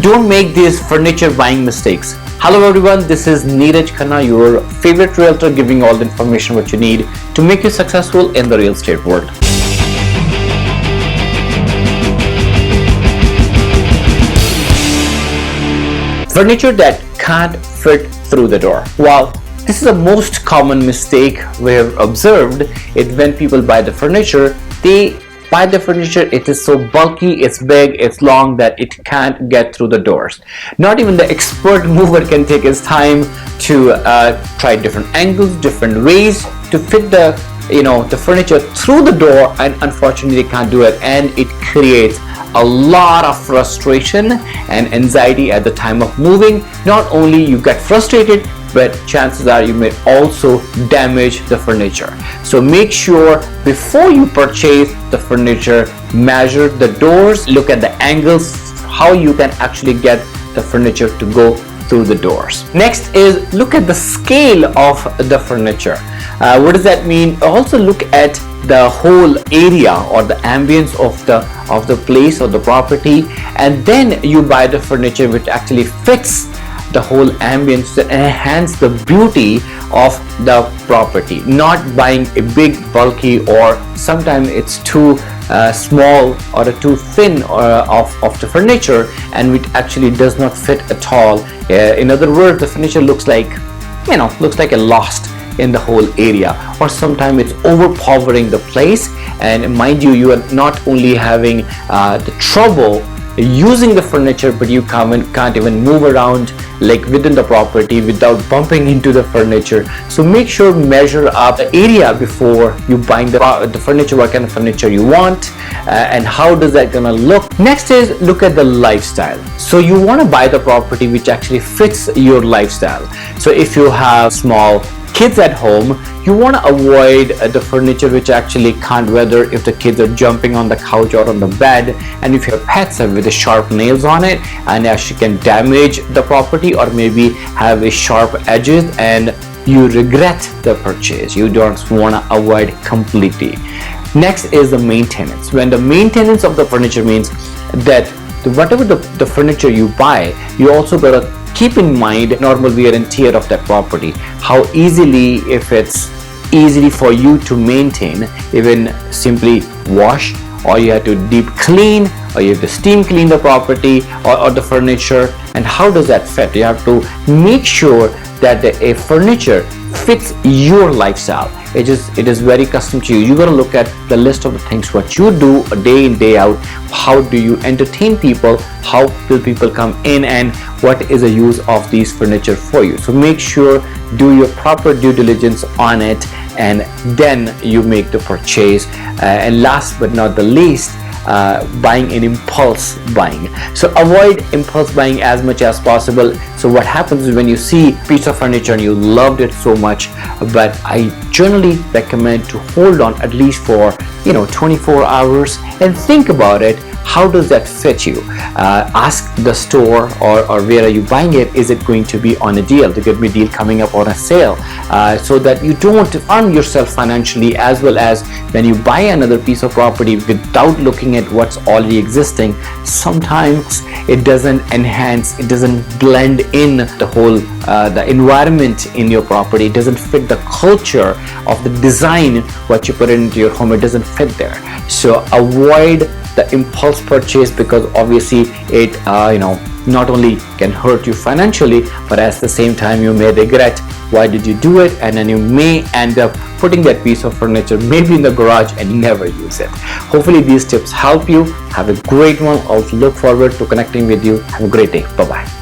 Don't make these furniture buying mistakes. Hello everyone, this is Neeraj Khanna, your favorite realtor, giving all the information what you need to make you successful in the real estate world. Furniture that can't fit through the door. Well, this is the most common mistake we have observed. It when people buy the furniture, they buy the furniture, it is so bulky, it's big, it's long that it can't get through the doors. Not even the expert mover can take his time to try different angles, different ways to fit the furniture through the door, and unfortunately they can't do it, and it creates a lot of frustration and anxiety at the time of moving. Not only you get frustrated, but chances are you may also damage the furniture. So make sure before you purchase the furniture, measure the doors, look at the angles, how you can actually get the furniture to go through the doors. Next is look at the scale of the furniture. What does that mean? Also look at the whole area or the ambience of the place or the property, and then you buy the furniture which actually fits the whole ambience to enhance the beauty of the property. Not buying a big bulky, or sometimes it's too small or too thin of the furniture, and it actually does not fit at all. In other words, the furniture looks like a lost in the whole area, or sometimes it's overpowering the place. And mind you, you are not only having the trouble using the furniture, but you can't even move around like within the property without bumping into the furniture. So make sure measure up the area before you buying the furniture, what kind of furniture you want, and how does that gonna look. Next is look at the lifestyle. So you want to buy the property which actually fits your lifestyle. So if you have small kids at home, you want to avoid the furniture which actually can't weather if the kids are jumping on the couch or on the bed, and if your pets have with the sharp nails on it and actually can damage the property, or maybe have a sharp edges and you regret the purchase. You don't want to avoid completely. Next is the maintenance. When the maintenance of the furniture means that whatever the furniture you buy, you also gotta keep in mind normal wear and tear of that property. How easily, if it's easily for you to maintain, even simply wash, or you have to deep clean, or you have to steam clean the property or the furniture, and how does that fit? You have to make sure that a furniture fits your lifestyle. It is very custom to you. You got to look at the list of the things what you do day in day out. How do you entertain people? How will people come in, and what is the use of these furniture for you? So make sure do your proper due diligence on it, and then you make the purchase. And last but not the least, buying an impulse buying. So avoid impulse buying as much as possible. So what happens is when you see a piece of furniture and you loved it so much, but I generally recommend to hold on at least for 24 hours and think about it. How does that fit you? Ask the store or where are you buying it, is it going to be on a deal? There could be a deal coming up on a sale, so that you don't harm yourself financially, as well as when you buy another piece of property without looking at what's already existing. Sometimes it doesn't enhance, it doesn't blend in the whole the environment in your property. It doesn't fit the culture of the design what you put into your home. It doesn't fit there. So avoid the impulse purchase, because obviously it not only can hurt you financially, but at the same time you may regret why did you do it, and then you may end up putting that piece of furniture maybe in the garage and never use it. Hopefully these tips help you. Have a great one. I'll look forward to connecting with you. Have a great day. Bye bye.